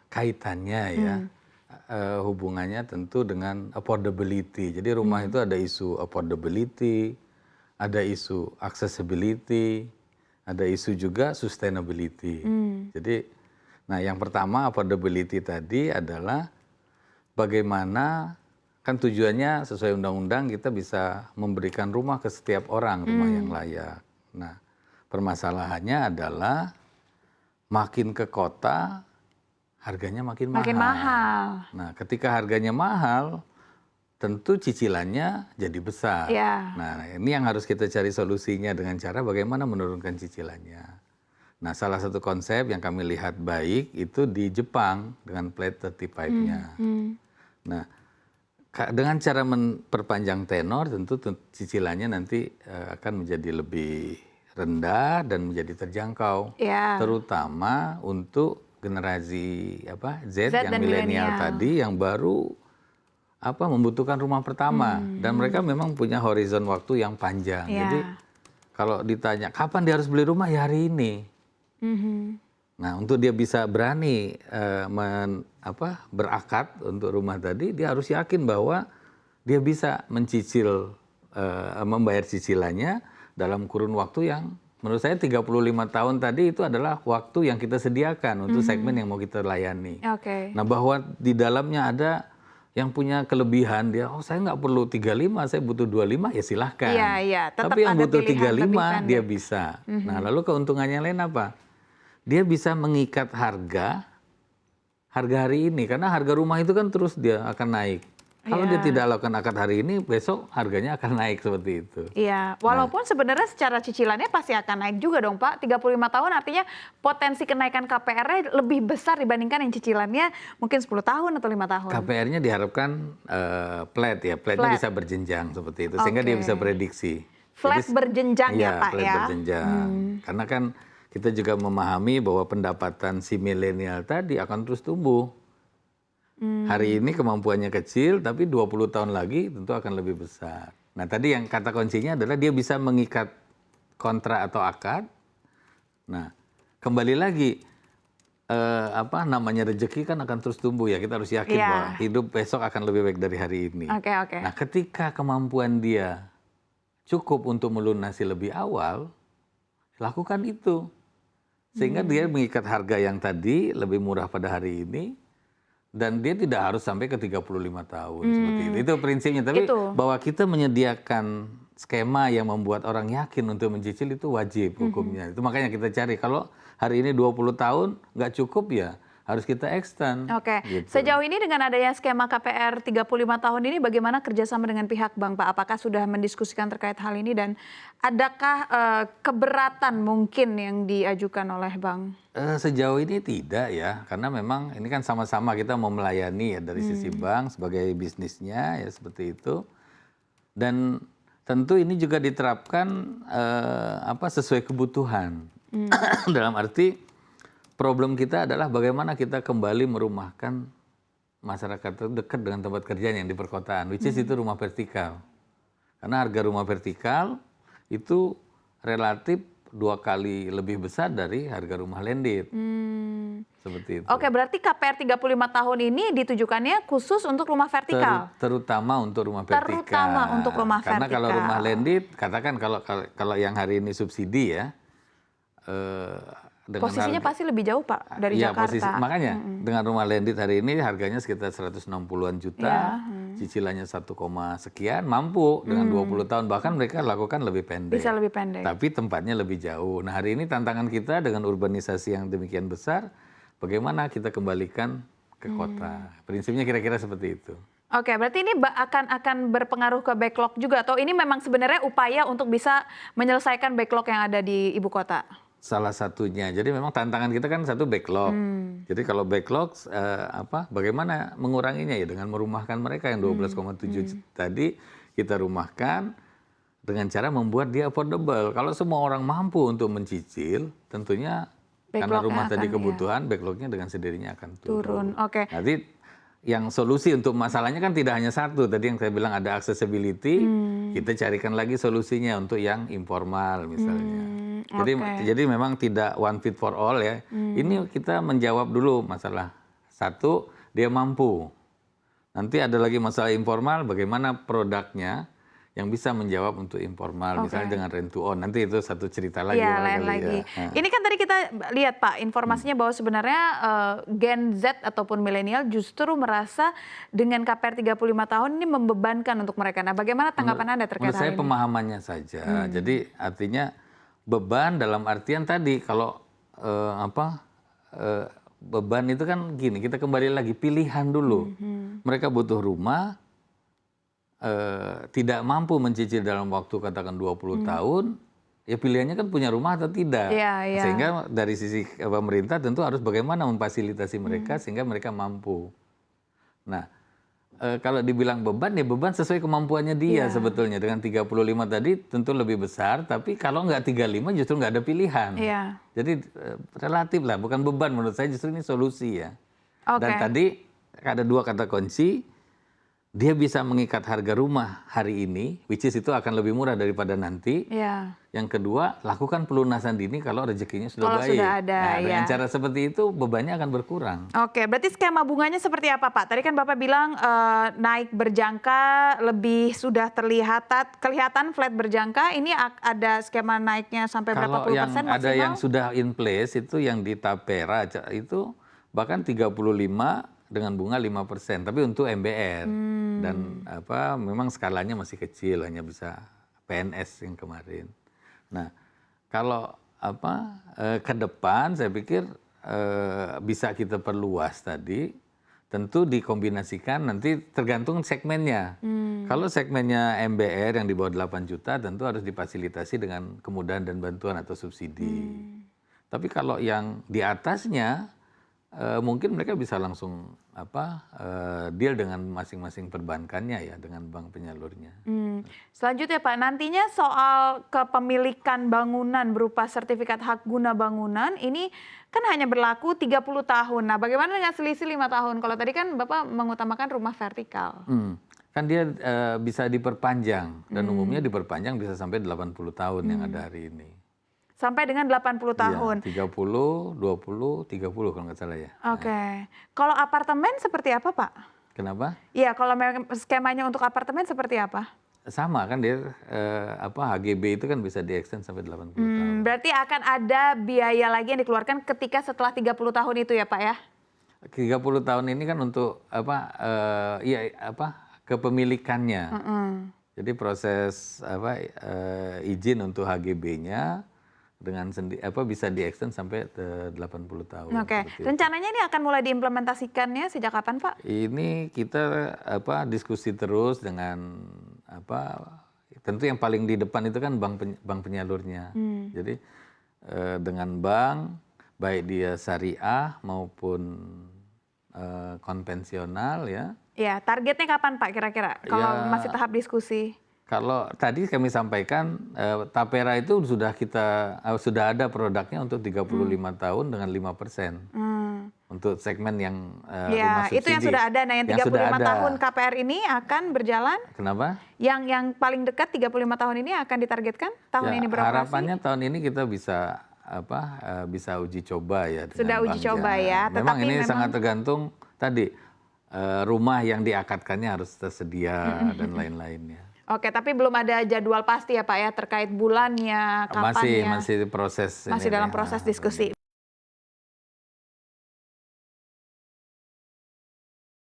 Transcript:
Kaitannya ya, hubungannya tentu dengan affordability. Jadi rumah itu ada isu affordability, ada isu accessibility, ada isu juga sustainability. Jadi, nah yang pertama affordability tadi adalah bagaimana, kan tujuannya sesuai undang-undang kita bisa memberikan rumah ke setiap orang, rumah yang layak. Nah, permasalahannya adalah makin ke kota, harganya makin mahal. Nah, ketika harganya mahal, tentu cicilannya jadi besar. Nah, ini yang harus kita cari solusinya dengan cara bagaimana menurunkan cicilannya. Nah, salah satu konsep yang kami lihat baik itu di Jepang dengan flat 35-nya. Nah, dengan cara memperpanjang tenor tentu cicilannya nanti akan menjadi lebih rendah dan menjadi terjangkau, terutama untuk generasi Z yang milenial tadi yang baru membutuhkan rumah pertama dan mereka memang punya horizon waktu yang panjang. Jadi kalau ditanya kapan dia harus beli rumah, ya hari ini. Nah, untuk dia bisa berani berakad untuk rumah tadi, dia harus yakin bahwa dia bisa mencicil, membayar cicilannya dalam kurun waktu yang menurut saya 35 tahun tadi itu adalah waktu yang kita sediakan untuk segmen yang mau kita layani. Nah, bahwa di dalamnya ada yang punya kelebihan, dia saya nggak perlu 35, saya butuh 25, ya silahkan. Tapi yang butuh 35 dia bisa. Nah, lalu keuntungannya lain apa? Dia bisa mengikat harga hari ini, karena harga rumah itu kan terus dia akan naik. Kalau dia tidak lakukan akad hari ini, besok harganya akan naik seperti itu. Walaupun sebenarnya secara cicilannya pasti akan naik juga dong Pak. 35 tahun artinya potensi kenaikan KPR-nya lebih besar dibandingkan yang cicilannya mungkin 10 tahun atau 5 tahun. KPR-nya diharapkan flat ya, flatnya bisa berjenjang seperti itu, sehingga dia bisa prediksi. Flat berjenjang ya Pak flat berjenjang. Karena kan kita juga memahami bahwa pendapatan si milenial tadi akan terus tumbuh. Hari ini kemampuannya kecil, tapi 20 tahun lagi tentu akan lebih besar. Nah, tadi yang kata kuncinya adalah dia bisa mengikat kontrak atau akad. Nah, kembali lagi, namanya rezeki kan akan terus tumbuh ya. Kita harus yakin bahwa hidup besok akan lebih baik dari hari ini. Nah, ketika kemampuan dia cukup untuk melunasi lebih awal, lakukan itu. Sehingga dia mengikat harga yang tadi lebih murah pada hari ini, dan dia tidak harus sampai ke 35 tahun seperti itu. Itu prinsipnya. Tapi bahwa kita menyediakan skema yang membuat orang yakin untuk mencicil itu wajib hukumnya. Itu makanya kita cari. Kalau hari ini 20 tahun nggak cukup, ya harus kita extend. Gitu. Sejauh ini dengan adanya skema KPR 35 tahun ini bagaimana kerjasama dengan pihak bank Pak? Apakah sudah mendiskusikan terkait hal ini dan adakah keberatan mungkin yang diajukan oleh bank? Sejauh ini tidak ya, karena memang ini kan sama-sama kita mau melayani ya dari sisi bank sebagai bisnisnya ya seperti itu. Dan tentu ini juga diterapkan sesuai kebutuhan. Dalam arti problem kita adalah bagaimana kita kembali merumahkan masyarakat dekat dengan tempat kerjanya yang di perkotaan, which is itu rumah vertikal. Karena harga rumah vertikal itu relatif 2 kali lebih besar dari harga rumah landed. Seperti itu. Berarti KPR 35 tahun ini ditujukannya khusus untuk rumah vertikal? Terutama untuk rumah vertikal. Terutama untuk rumah vertikal. Karena kalau rumah landed, katakan kalau yang hari ini subsidi ya, posisinya pasti lebih jauh Pak dari Jakarta. Makanya dengan rumah landed hari ini harganya sekitar 160-an juta, cicilannya 1, sekian, mampu dengan 20 tahun. Bahkan mereka lakukan lebih pendek. Bisa lebih pendek. Tapi tempatnya lebih jauh. Nah, hari ini tantangan kita dengan urbanisasi yang demikian besar, bagaimana kita kembalikan ke kota. Prinsipnya kira-kira seperti itu. Berarti ini akan berpengaruh ke backlog juga, atau ini memang sebenarnya upaya untuk bisa menyelesaikan backlog yang ada di ibu kota? Salah satunya. Jadi memang tantangan kita kan satu backlog. Jadi kalau backlog bagaimana menguranginya ya dengan merumahkan mereka yang 12,7 tadi kita rumahkan dengan cara membuat dia affordable. Kalau semua orang mampu untuk mencicil, tentunya karena rumah tadi kebutuhan, backlognya dengan sendirinya akan turun. Nanti yang solusi untuk masalahnya kan tidak hanya satu. Tadi yang saya bilang ada accessibility, kita carikan lagi solusinya untuk yang informal misalnya. Jadi memang tidak one fit for all ya. Ini kita menjawab dulu masalah satu, dia mampu. Nanti ada lagi masalah informal, bagaimana produknya yang bisa menjawab untuk informal, misalnya dengan rent to own. Nanti itu satu cerita lagi. Iya, lain lagi. Ya. Ini kan tadi kita lihat Pak, informasinya bahwa sebenarnya Gen Z ataupun milenial justru merasa dengan KPR 35 tahun ini membebankan untuk mereka. Nah, bagaimana tanggapan Anda terkait hal ini? Menurut saya pemahamannya saja. Jadi artinya beban dalam artian tadi kalau beban itu kan gini, kita kembali lagi pilihan dulu. Mereka butuh rumah, tidak mampu mencicil dalam waktu katakan 20 tahun, ya pilihannya kan punya rumah atau tidak. Sehingga dari sisi pemerintah tentu harus bagaimana memfasilitasi mereka sehingga mereka mampu. Nah, kalau dibilang beban, ya beban sesuai kemampuannya dia sebetulnya. Dengan 35 tadi tentu lebih besar, tapi kalau nggak 35 justru nggak ada pilihan. Jadi relatif lah, bukan beban menurut saya, justru ini solusi ya. Dan tadi ada dua kata kunci. Dia bisa mengikat harga rumah hari ini, which is itu akan lebih murah daripada nanti. Yang kedua, lakukan pelunasan dini kalau rezekinya sudah baik. Sudah ada, dengan cara seperti itu bebannya akan berkurang. Oke, berarti skema bunganya seperti apa Pak? Tadi kan Bapak bilang naik berjangka, lebih sudah kelihatan flat berjangka. Ini ada skema naiknya sampai berapa puluh persen maksimal? Ada yang sudah in place itu yang di Tapera itu bahkan 35 dengan bunga 5%, tapi untuk MBR. Dan memang skalanya masih kecil, hanya bisa PNS yang kemarin. Nah, kalau ke depan saya pikir bisa kita perluas tadi, tentu dikombinasikan nanti tergantung segmennya. Kalau segmennya MBR yang di bawah 8 juta tentu harus difasilitasi dengan kemudahan dan bantuan atau subsidi. Tapi kalau yang di atasnya mungkin mereka bisa langsung deal dengan masing-masing perbankannya ya, dengan bank penyalurnya. Selanjutnya Pak, nantinya soal kepemilikan bangunan berupa sertifikat hak guna bangunan ini kan hanya berlaku 30 tahun. Nah, bagaimana dengan selisih 5 tahun? Kalau tadi kan Bapak mengutamakan rumah vertikal. Kan dia bisa diperpanjang dan umumnya diperpanjang bisa sampai 80 tahun yang ada hari ini. Sampai dengan 80 tahun. 30, 20, 30 kalau nggak salah ya. Kalau apartemen seperti apa Pak? Kenapa? Iya, kalau skemanya untuk apartemen seperti apa? Sama kan dia HGB itu kan bisa di-extend sampai 80 tahun. Berarti akan ada biaya lagi yang dikeluarkan ketika setelah 30 tahun itu ya Pak ya? 30 tahun ini kan untuk kepemilikannya. Jadi proses izin untuk HGB-nya dengan bisa di-extend sampai 80 tahun. Rencananya ini akan mulai diimplementasikannya sejak kapan Pak? Ini kita diskusi terus dengan tentu yang paling di depan itu kan bank penyalurnya. Jadi dengan bank baik dia syariah maupun konvensional ya. Ya, targetnya kapan Pak kira-kira? Kalau masih tahap diskusi? Kalau tadi kami sampaikan Tapera itu sudah ada produknya untuk 35 tahun dengan 5%. Untuk segmen yang rumah subsidi. Itu yang sudah ada. Nah, yang 35 tahun KPR ini akan berjalan? Kenapa? Yang paling dekat 35 tahun ini akan ditargetkan tahun ini beroperasi? Harapannya tahun ini kita bisa uji coba ya. Sudah uji coba ya. Memang ini sangat tergantung tadi rumah yang diakadkannya harus tersedia dan lain-lainnya. Tapi belum ada jadwal pasti ya Pak ya terkait bulannya, kapannya. Masih proses. Masih dalam proses diskusi.